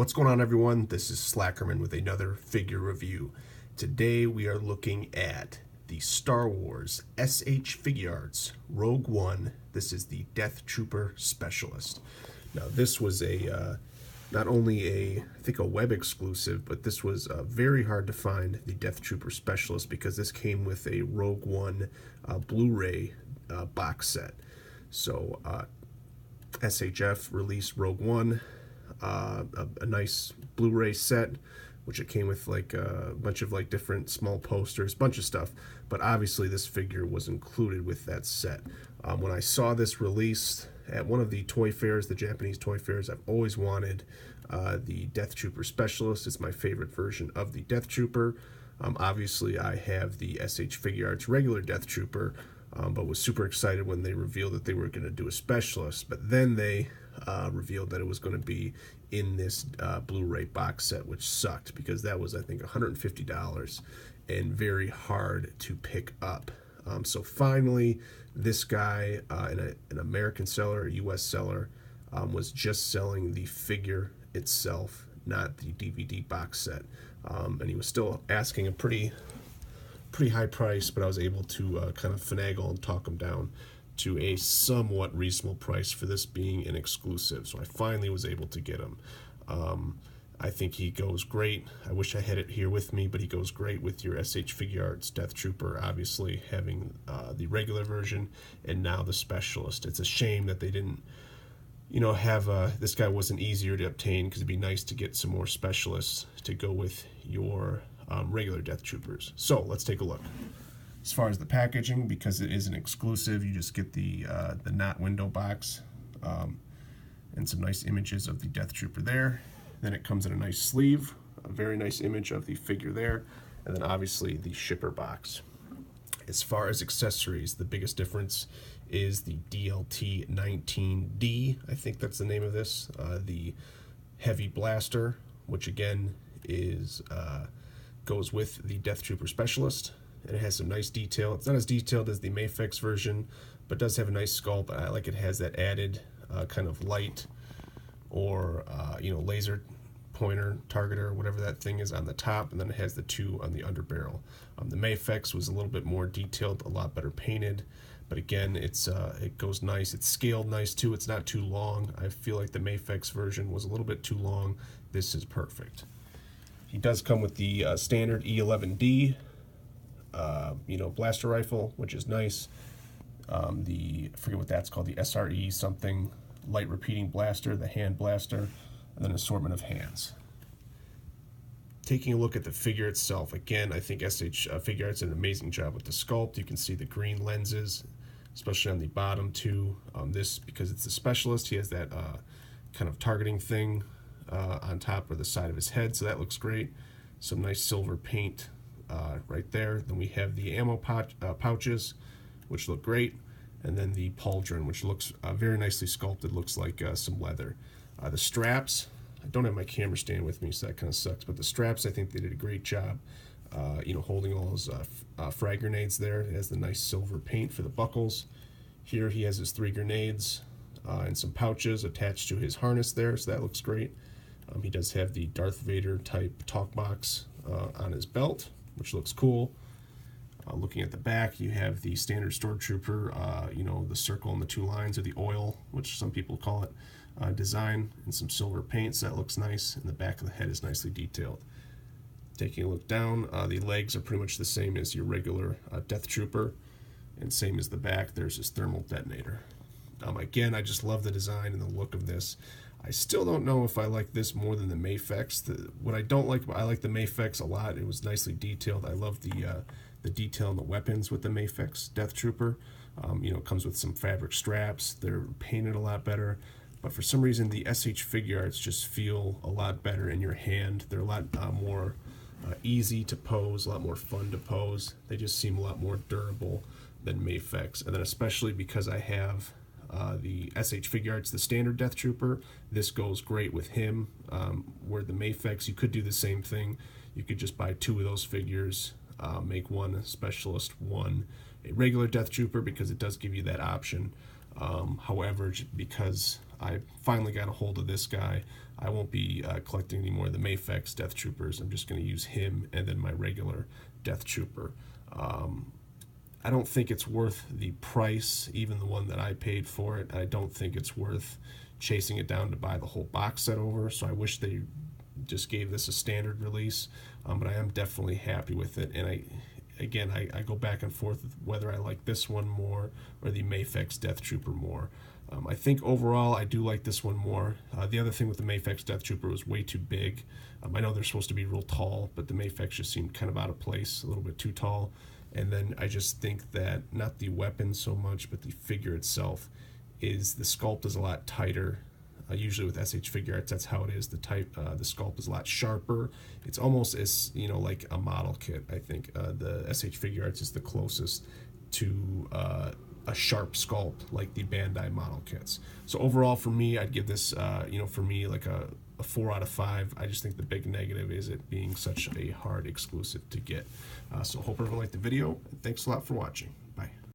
What's going on, everyone? This is Slackerman with another figure review. Today we are looking at the Star Wars SH Figuarts Rogue One. This is the Deathtrooper Specialist. Now this was not only I think a web exclusive, but this was very hard to find, the Deathtrooper Specialist, because this came with a Rogue One Blu-ray box set. So SHF released Rogue One, a nice Blu-ray set, which it came with like a bunch of like different small posters, bunch of stuff. But obviously this figure was included with that set. When I saw this released at one of the toy fairs, the Japanese toy fairs, I've always wanted the Deathtrooper Specialist. It's my favorite version of the Deathtrooper. Obviously I have the SH Figuarts regular Deathtrooper, but was super excited when they revealed that they were going to do a Specialist. But then they revealed that it was going to be in this Blu-ray box set, which sucked because that was, I think, $150 and very hard to pick up. So finally, this guy, an American seller, a U.S. seller, was just selling the figure itself, not the DVD box set. And he was still asking a pretty high price, but I was able to kind of finagle and talk him down to a somewhat reasonable price for this being an exclusive. So I finally was able to get him. I think he goes great. I wish I had it here with me, but he goes great with your SH Figuarts Deathtrooper, obviously having the regular version and now the Specialist. It's a shame that they didn't, have this guy wasn't easier to obtain, because it'd be nice to get some more Specialists to go with your regular Deathtroopers. So let's take a look. As far as the packaging, because it is an exclusive, you just get the not window box and some nice images of the Deathtrooper there. Then it comes in a nice sleeve, a very nice image of the figure there, and then obviously the shipper box. As far as accessories, the biggest difference is the DLT-19D, I think that's the name of this, the heavy blaster, which again is goes with the Deathtrooper Specialist. And it has some nice detail. It's not as detailed as the Mafex version, but does have a nice sculpt. I like it has that added kind of light or laser pointer targeter, whatever that thing is, on the top, and then it has the two on the underbarrel. The Mafex was a little bit more detailed, a lot better painted, but again, it goes nice. It's scaled nice too. It's not too long. I feel like the Mafex version was a little bit too long. This is perfect. He does come with the standard E11D. Blaster rifle, which is nice. I forget what that's called, the SRE something, light repeating blaster, the hand blaster, and then an assortment of hands. Taking a look at the figure itself, again, I think SH Figuarts did an amazing job with the sculpt. You can see the green lenses, especially on the bottom too. This, because it's the Specialist, he has that kind of targeting thing on top or the side of his head, so that looks great. Some nice silver paint right there. Then we have the ammo pouches, which look great, and then the pauldron, which looks very nicely sculpted, looks like some leather. The straps, I don't have my camera stand with me, so that kind of sucks, but the straps, I think they did a great job holding all those frag grenades there. It has the nice silver paint for the buckles. Here he has his 3 grenades and some pouches attached to his harness there, so that looks great. He does have the Darth Vader type talk box on his belt, which looks cool. Looking at the back, you have the standard Stormtrooper, the circle and the 2 lines, or the oil, which some people call it, design, and some silver paint, so that looks nice, and the back of the head is nicely detailed. Taking a look down, the legs are pretty much the same as your regular Deathtrooper, and same as the back, there's his thermal detonator. Again, I just love the design and the look of this. I still don't know if I like this more than the Mafex. What I don't like, I like the Mafex a lot. It was nicely detailed. I love the detail in the weapons with the Mafex Deathtrooper. It comes with some fabric straps. They're painted a lot better. But for some reason, the SH Figuarts just feel a lot better in your hand. They're a lot more easy to pose, a lot more fun to pose. They just seem a lot more durable than Mafex. And then especially because I have the SH Figuarts, the standard Deathtrooper, this goes great with him. Where the Mafex, you could do the same thing. You could just buy 2 of those figures, make one a Specialist, one a regular Deathtrooper, because it does give you that option. However, because I finally got a hold of this guy. I won't be collecting any more of the Mafex Deathtroopers. I'm just going to use him and then my regular Deathtrooper. I don't think it's worth the price, even the one that I paid for it. I don't think it's worth chasing it down to buy the whole box set over, so I wish they just gave this a standard release, but I am definitely happy with it. And I go back and forth with whether I like this one more or the Mafex Deathtrooper more. I think overall I do like this one more. The other thing with the Mafex Deathtrooper was way too big. I know they're supposed to be real tall, but the Mafex just seemed kind of out of place, a little bit too tall. And then I just think that not the weapon so much, but the figure itself the sculpt is a lot tighter. Usually with SH Figuarts, that's how it is. The sculpt is a lot sharper. It's almost as, like a model kit. I think the SH Figuarts is the closest to a sharp sculpt like the Bandai model kits. So overall, for me, I'd give this, for me, like a 4 out of 5. I just think the big negative is it being such a hard exclusive to get. So hope everyone liked the video, and thanks a lot for watching.